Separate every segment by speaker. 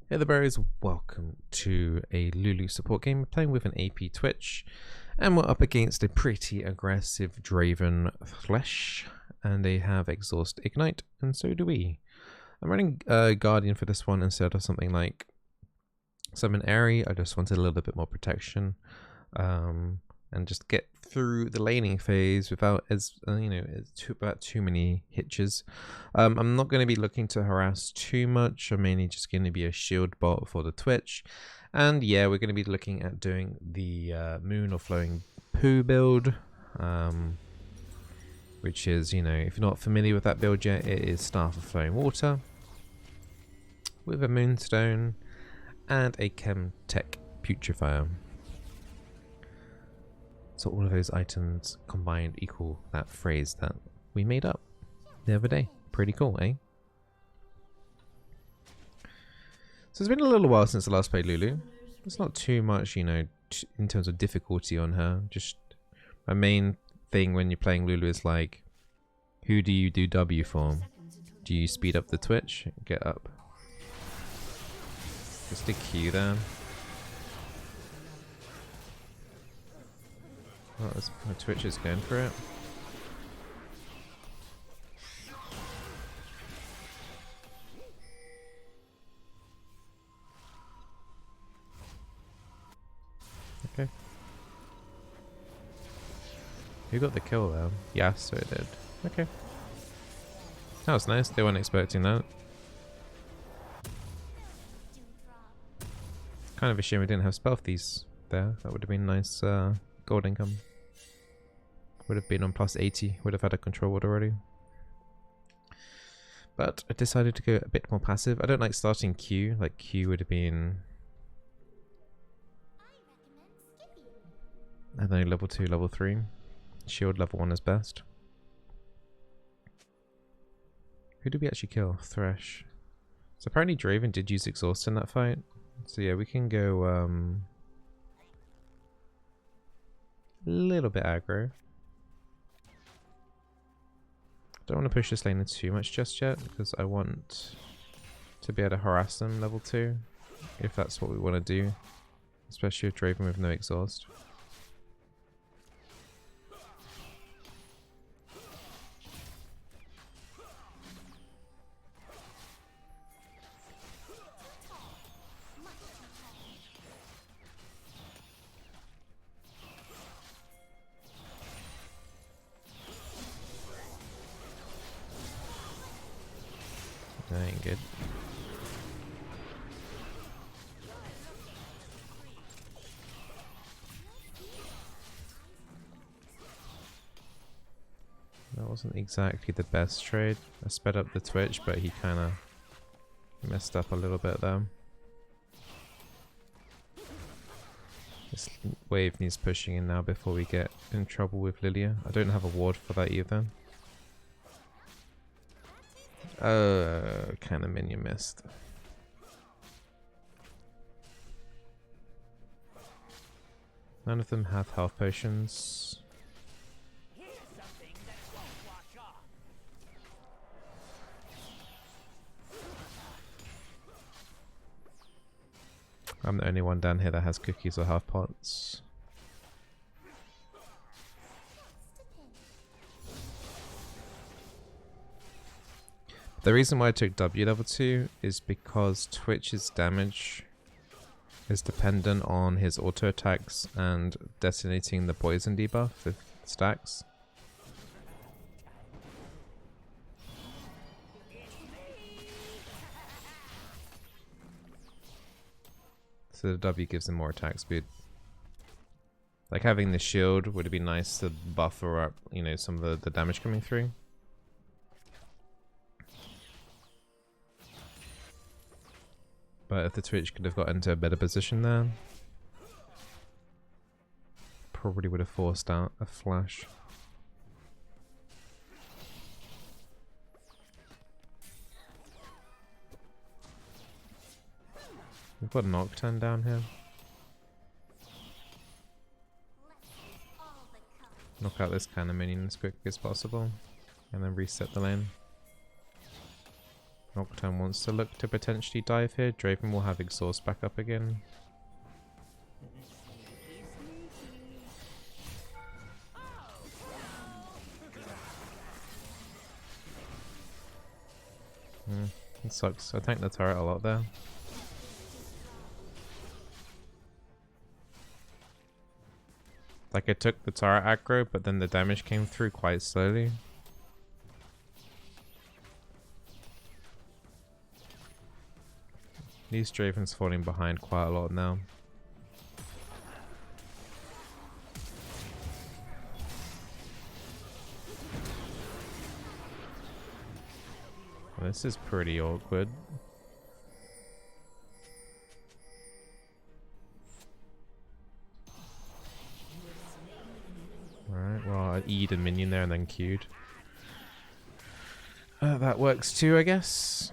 Speaker 1: Hey there berries, welcome to a Lulu support game. We're playing with an AP Twitch and we're up against a pretty aggressive Draven Flesh, and they have Exhaust Ignite and so do we. I'm running Guardian for this one instead of something like Summon Airy. I just wanted a little bit more protection and just get through the laning phase without about too many hitches. I'm not going to be looking to harass too much. I'm mainly just going to be a shield bot for the Twitch, and yeah, we're going to be looking at doing the Moon or Flowing Poo build, which is, you know, if you're not familiar with that build yet, it is Staff of Flowing Water with a Moonstone and a Chemtech Putrefier. So all of those items combined equal that phrase that we made up the other day. Pretty cool, eh? So it's been a little while since I last played Lulu. It's not too much, you know, in terms of difficulty on her. Just my main thing when you're playing Lulu is like, who do you do W for? Do you speed up the Twitch? Get up. Just a Q there. Oh, my Twitch is going for it. Okay. Who got the kill there? Yeah, so it did. Okay. That was nice. They weren't expecting that. Kind of a shame we didn't have spell thieves there. That would have been nice gold income. Would have been on plus 80, would have had a control ward already. But I decided to go a bit more passive. I don't like starting Q, like Q would have been, I don't know, level 2, level 3. Shield level 1 is best. Who did we actually kill? Thresh. So apparently Draven did use Exhaust in that fight. So yeah, we can go a little bit aggro. Don't want to push this lane too much just yet because I want to be able to harass them level 2 if that's what we want to do, especially with Draven with no exhaust. That ain't good. That wasn't exactly the best trade. I sped up the Twitch, but he kind of messed up a little bit there. This wave needs pushing in now before we get in trouble with Lilia. I don't have a ward for that either. Kind of minion missed. None of them have health potions. I'm the only one down here that has cookies or half pots. The reason why I took W level 2 is because Twitch's damage is dependent on his auto attacks and detonating the poison debuff with stacks. So the W gives him more attack speed. Like having the shield would have been nice to buffer up, you know, some of the damage coming through. But if the Twitch could have got into a better position there, probably would have forced out a flash. We've got Nocturne down here. Knock out this kind of minion as quick as possible, and then reset the lane. Nocturne wants to look to potentially dive here. Draven will have exhaust back up again. It sucks. I tanked the turret a lot there. Like, it took the turret aggro, but then the damage came through quite slowly. These Draven's falling behind quite a lot now. This is pretty awkward. Alright, well, I E'd a minion there and then Q'd. That works too, I guess.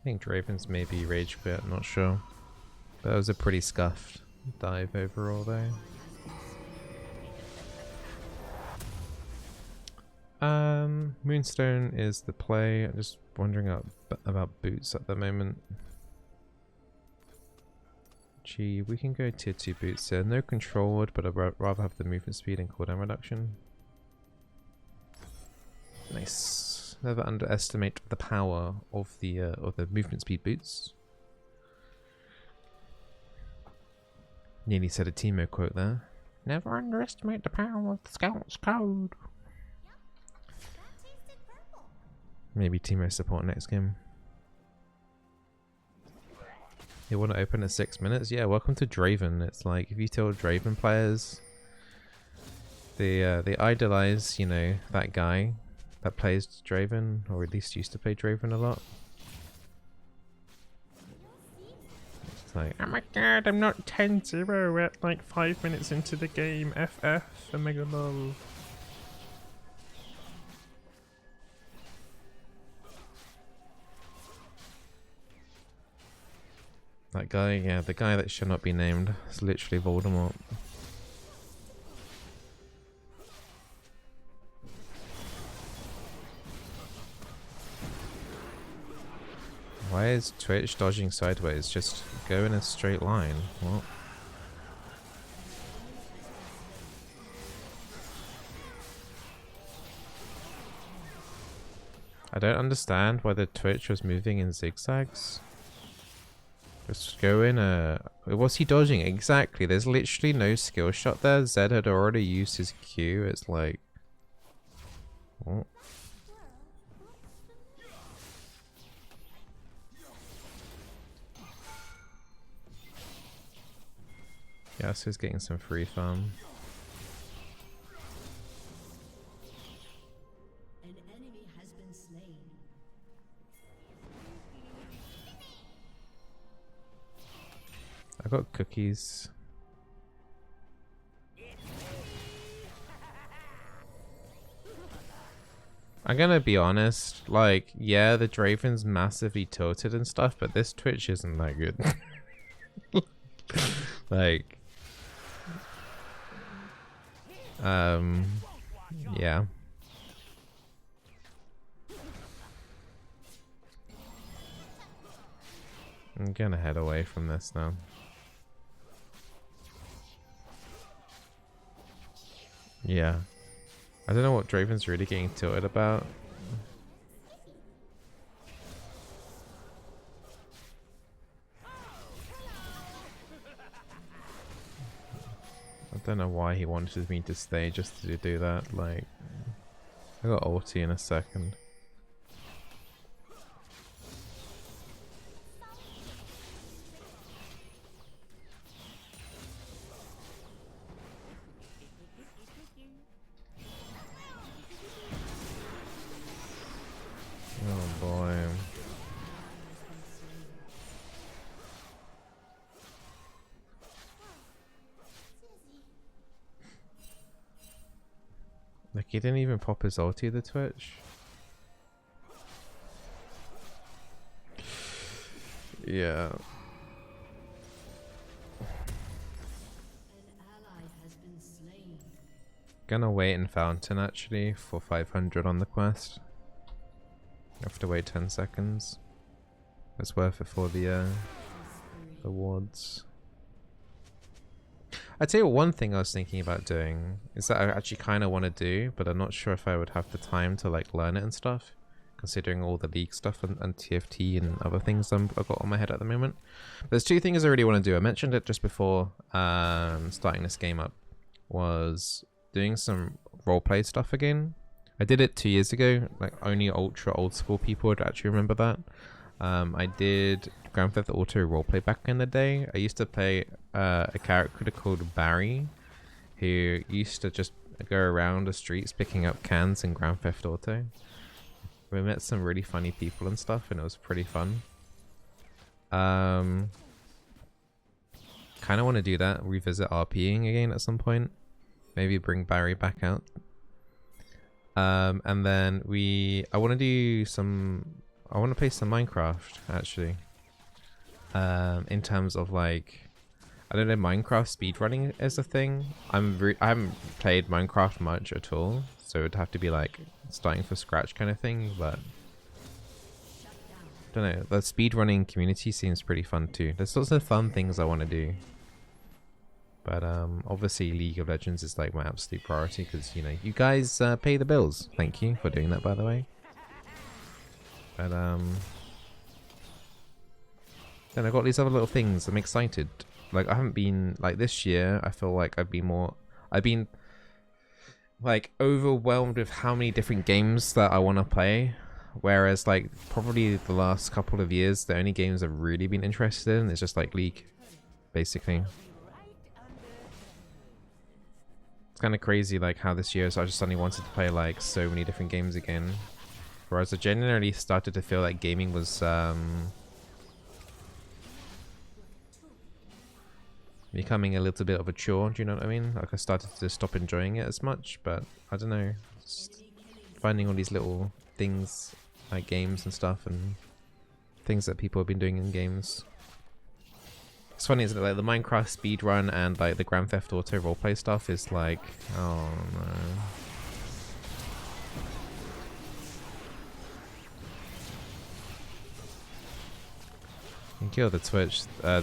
Speaker 1: I think Draven's maybe rage quit, I'm not sure. But that was a pretty scuffed dive overall though. Moonstone is the play. I'm just wondering about boots at the moment. Gee, we can go tier 2 boots here. No control ward, but I'd rather have the movement speed and cooldown reduction. Nice. Never underestimate the power of the movement speed boots. Nearly said a Teemo quote there. Never underestimate the power of the Scout's code. Maybe Teemo support next game. You want to open at 6 minutes? Yeah, welcome to Draven. It's like, if you tell Draven players, they idolize, you know, that guy that plays Draven, or at least used to play Draven a lot. It's like, oh my god, I'm not 10-0 at like 5 minutes into the game. FF, omega lol. That guy, yeah, the guy that should not be named is literally Voldemort. Why is Twitch dodging sideways? Just go in a straight line. What? I don't understand why the Twitch was moving in zigzags. Just go in a... What's he dodging? Exactly. There's literally no skill shot there. Zed had already used his Q. It's like... What? Yeah, so he's getting some free farm. I got cookies. I'm gonna be honest, like, yeah, the Draven's massively tilted and stuff, but this Twitch isn't that good. Like, yeah. I'm gonna head away from this now. Yeah. I don't know what Draven's really getting tilted about. I don't know why he wanted me to stay just to do that. Like, I got ulti in a second. Oh boy. Like, he didn't even pop his ulti, the Twitch. Yeah. Gonna wait in Fountain actually for 500 on the quest. Have to wait 10 seconds. It's worth it for the awards. I tell you what, one thing I was thinking about doing is that I actually kind of want to do, but I'm not sure if I would have the time to like learn it and stuff, considering all the league stuff and TFT and other things I've got on my head at the moment. But there's two things I really want to do. I mentioned it just before starting this game up, was doing some roleplay stuff again. I did it 2 years ago, like only ultra old school people would actually remember that. I did Grand Theft Auto roleplay back in the day. I used to play a character called Barry, who used to just go around the streets picking up cans in Grand Theft Auto. We met some really funny people and stuff, and it was pretty fun. Kind of want to do that, revisit RPing again at some point. Maybe bring Barry back out. And then I want to do some... I want to play some Minecraft, actually. In terms of like... I don't know, Minecraft speedrunning is a thing. I haven't played Minecraft much at all, so it would have to be like starting from scratch kind of thing, but... I don't know, the speedrunning community seems pretty fun too. There's lots of fun things I want to do. But obviously League of Legends is like my absolute priority because, you know, you guys pay the bills. Thank you for doing that, by the way. But then I got these other little things. I'm excited. Like I haven't been like this year. I feel like I've been like overwhelmed with how many different games that I want to play. Whereas like probably the last couple of years, the only games I've really been interested in is just like League, basically. It's kind of crazy like how this year, so I just suddenly wanted to play like so many different games again. Whereas I genuinely started to feel like gaming was becoming a little bit of a chore, do you know what I mean? Like I started to stop enjoying it as much, but I don't know. Just finding all these little things like games and stuff and things that people have been doing in games. It's funny, isn't it? Like the Minecraft speedrun and like the Grand Theft Auto roleplay stuff is like, oh no. You can kill the Thresh there.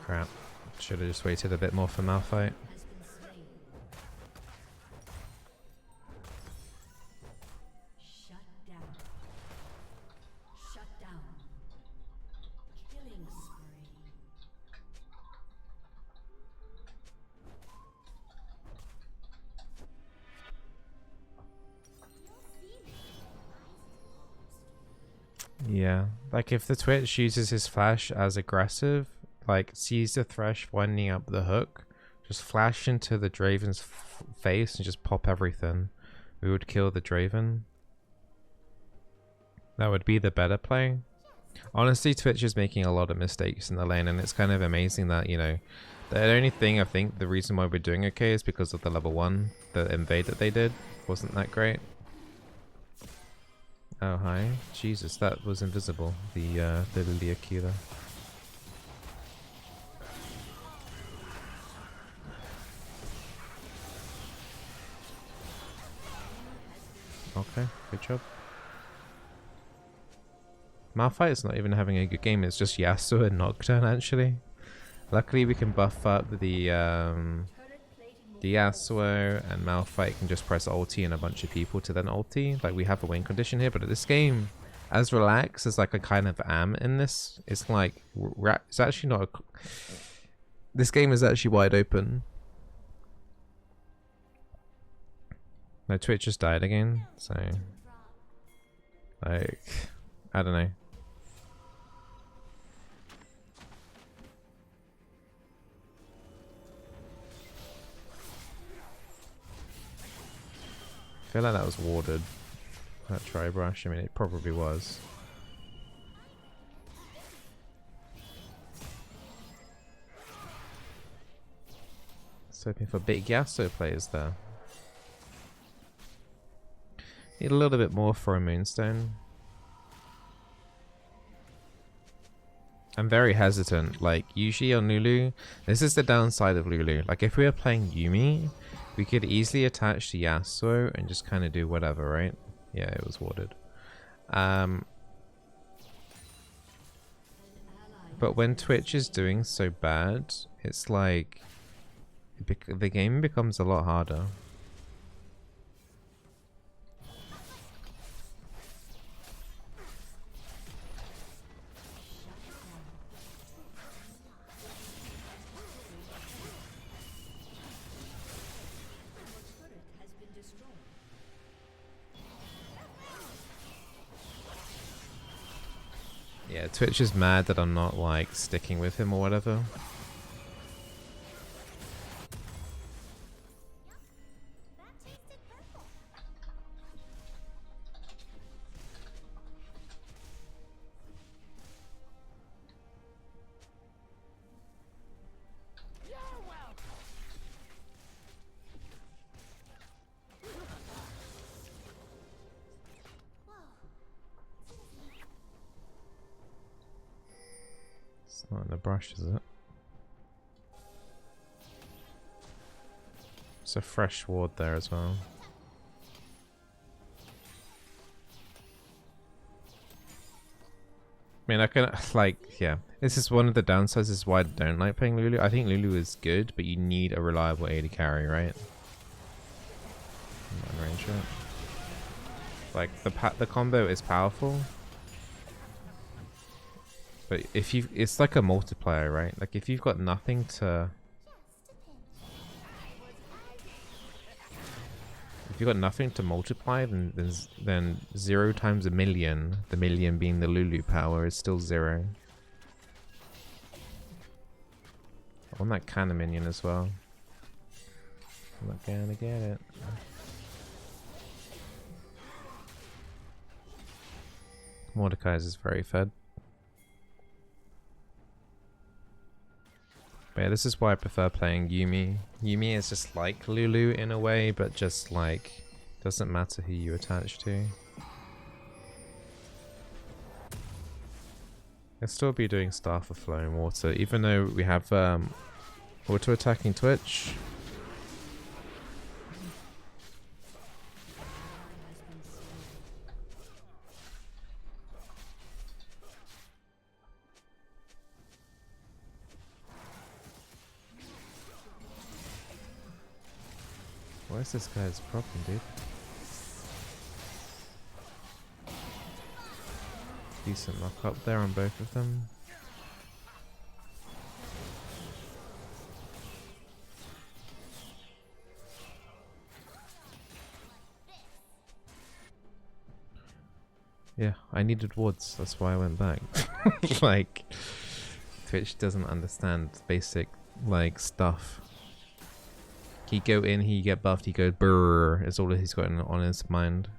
Speaker 1: Crap. Should have just waited a bit more for Malphite. Yeah, like if the Twitch uses his flash as aggressive, like sees the Thresh winding up the hook, just flash into the Draven's face and just pop everything. We would kill the Draven. That would be the better play. Honestly, Twitch is making a lot of mistakes in the lane, and it's kind of amazing that, you know, the only thing I think the reason why we're doing okay is because of the level 1, the invade that they did wasn't that great. Oh hi, Jesus, that was invisible. The Lily Akira. Okay, good job. Malphite is not even having a good game, it's just Yasuo and Nocturne actually. Luckily we can buff up the Yasuo, and Malphite can just press ulti and a bunch of people to then ulti. Like we have a win condition here, but this game, as relaxed as like I kind of am in this, it's like, it's actually not a... This game is actually wide open. No, Twitch just died again, so... Like... I don't know. I feel like that was warded. That tri-brush, I mean it probably was. Just hoping for big Yasuo players there. Need a little bit more for a Moonstone. I'm very hesitant. Like, usually on Lulu, this is the downside of Lulu. Like, if we were playing Yumi, we could easily attach to Yasuo and just kind of do whatever, right? Yeah, it was warded. But when Twitch is doing so bad, it's like the game becomes a lot harder. Yeah, Twitch is mad that I'm not like sticking with him or whatever. It's not in the brush, is it? It's a fresh ward there as well. I mean, I can, like, yeah. This is one of the downsides, this is why I don't like playing Lulu. I think Lulu is good, but you need a reliable AD carry, right? Range it. Like, the combo is powerful. But if you, it's like a multiplier, right? Like, if you've got nothing to... If you've got nothing to multiply, then 0 times a million, the million being the Lulu power, is still 0. I want that cannon minion as well. I'm not gonna get it. Mordekaiser is very fed. But yeah, this is why I prefer playing Yumi. Yumi is just like Lulu in a way, but just like, doesn't matter who you attach to. I'll still be doing Staff of Flowing Water, even though we have auto attacking Twitch. What is this guy's problem, dude? Decent knock up there on both of them. Yeah, I needed wards, that's why I went back. Like, Twitch doesn't understand basic, like, stuff. He go in, he get buffed, he goes brrr, is all he's got on his mind.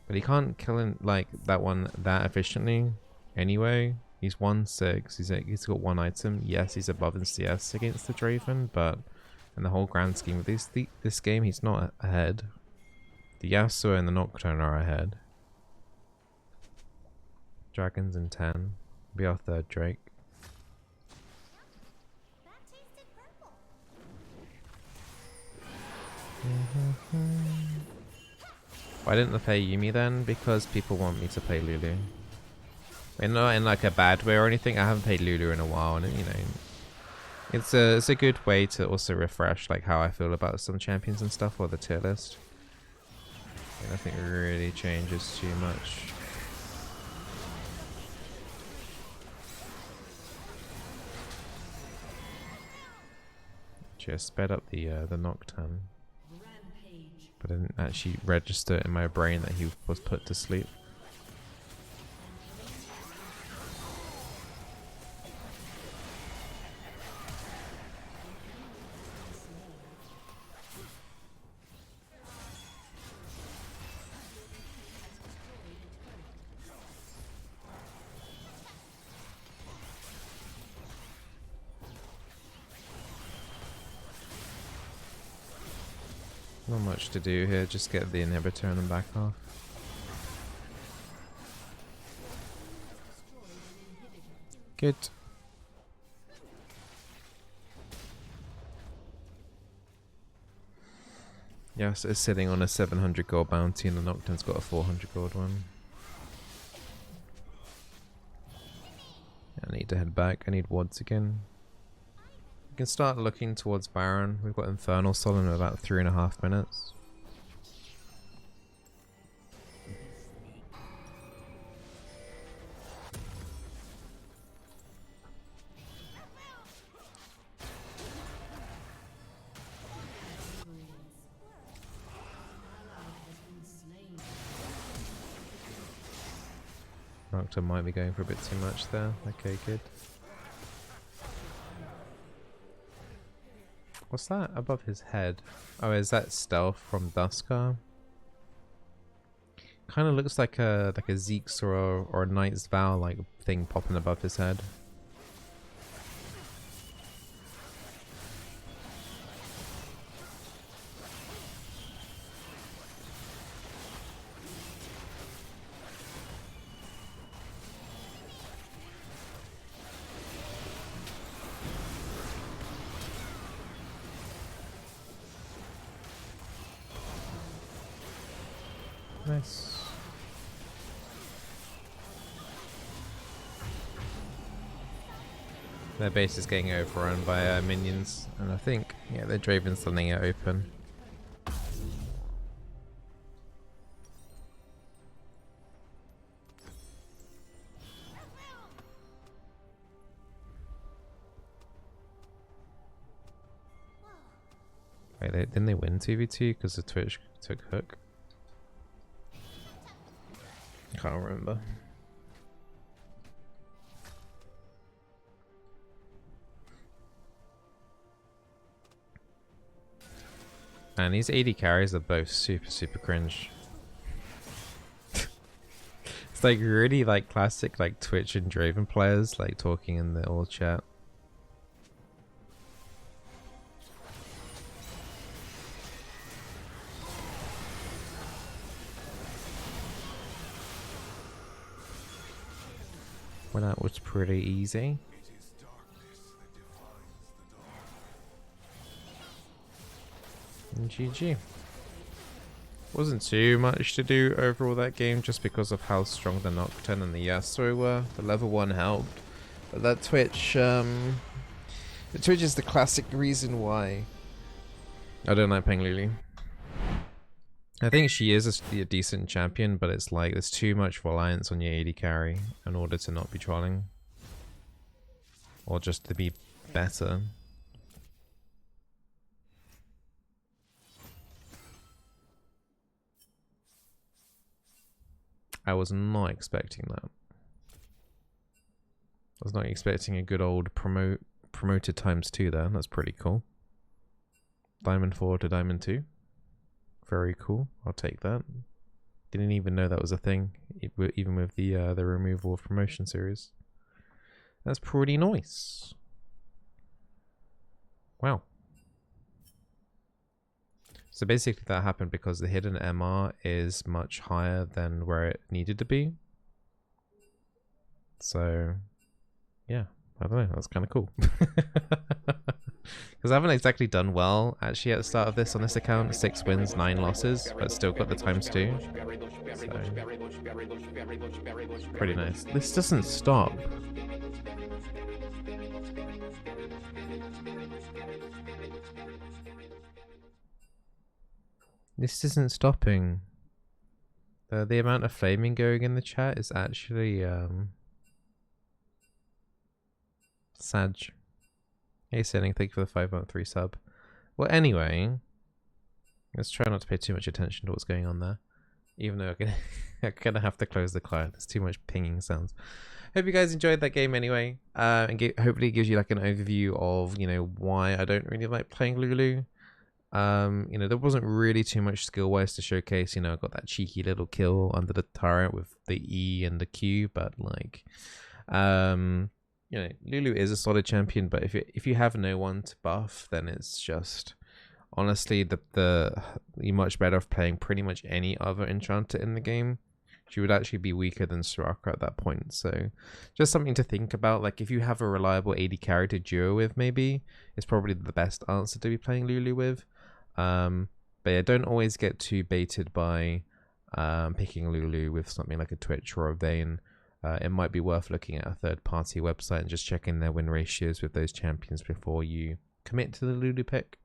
Speaker 1: But he can't kill him like that one that efficiently anyway. He's 1-6, he's got 1 item. Yes, he's above in CS against the Draven, but in the whole grand scheme of this game, he's not ahead. The Yasuo and the Nocturne are ahead. Dragons in 10. Be our 3rd Drake. Why didn't I play Yumi then? Because people want me to play Lulu. And not in like a bad way or anything. I haven't played Lulu in a while, and you know, it's a good way to also refresh like how I feel about some champions and stuff, or the tier list. And nothing really changes too much. Just sped up the Nocturne. But I didn't actually register in my brain that he was put to sleep. Not much to do here, just get the inhibitor and then back off. Good. Yes, it's sitting on a 700 gold bounty and the Nocturne's got a 400 gold one. I need to head back. I need wards again. We can start looking towards Baron. We've got Infernal Soul in about 3.5 minutes. Nocturne might be going for a bit too much there. Okay, good. What's that above his head? Oh, is that Stealth from Duskar? Kind of looks like a Zeke's or a Knight's Vow like thing popping above his head. Nice. Their base is getting overrun by minions, and I think, yeah, their Draven's letting it open. Wait, didn't they win 2v2 because the Twitch took hook? Can't remember. And these AD carries are both super cringe. It's like really like classic like Twitch and Draven players like talking in the old chat. Well, that was pretty easy. And GG. Wasn't too much to do overall that game just because of how strong the Nocturne and the Yasuo were. The level 1 helped. But that Twitch, the Twitch is the classic reason why I don't like playing Lulu. I think she is a decent champion, but it's like there's too much reliance on your AD carry in order to not be trolling. Or just to be better. I was not expecting that. I was not expecting a good old promoted ×2 there. That's pretty cool. Diamond 4 to Diamond 2. Very cool. I'll take that. Didn't even know that was a thing, even with the removal of promotion series. That's pretty nice. Wow. So basically that happened because the hidden MR is much higher than where it needed to be. So, yeah, I don't know, that's kind of cool. Because I haven't exactly done well actually at the start of this on this account. 6 wins, 9 losses, but still got the ×2. So, pretty nice. This doesn't stop. This isn't stopping. The amount of flaming going in the chat is actually Sag. Hey Sinning, thank you for the 5.3 sub. Well, anyway, let's try not to pay too much attention to what's going on there. Even though I'm gonna have to close the client. There's too much pinging sounds. Hope you guys enjoyed that game anyway. And hopefully it gives you like an overview of, you know, why I don't really like playing Lulu. You know, there wasn't really too much skill wise to showcase. You know, I got that cheeky little kill under the turret with the E and the Q, but like, you know, Lulu is a solid champion, but if you have no one to buff, then it's just honestly, you're much better off playing pretty much any other enchanter in the game. She would actually be weaker than Soraka at that point. So just something to think about. Like if you have a reliable AD carry to duo with, maybe it's probably the best answer to be playing Lulu with. But yeah, don't always get too baited by picking Lulu with something like a Twitch or a Vayne. It might be worth looking at a third-party website and just checking their win ratios with those champions before you commit to the Lulu pick.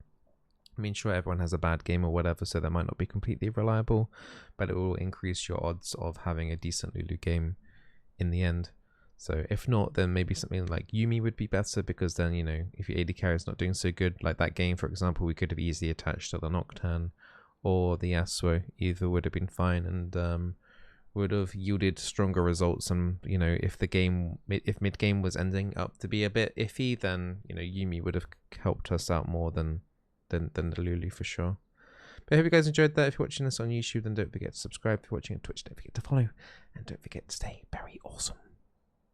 Speaker 1: I mean, sure, everyone has a bad game or whatever, so that might not be completely reliable, but it will increase your odds of having a decent Lulu game in the end. So if not, then maybe something like Yumi would be better, because then, you know, if your AD carry is not doing so good, like that game, for example, we could have easily attached to the Nocturne or the Yasuo. Either would have been fine and would have yielded stronger results. And, you know, if mid game was ending up to be a bit iffy, then, you know, Yumi would have helped us out more than the Lulu for sure. But I hope you guys enjoyed that. If you're watching this on YouTube, then don't forget to subscribe. If you're watching on Twitch, don't forget to follow. And don't forget to stay very awesome.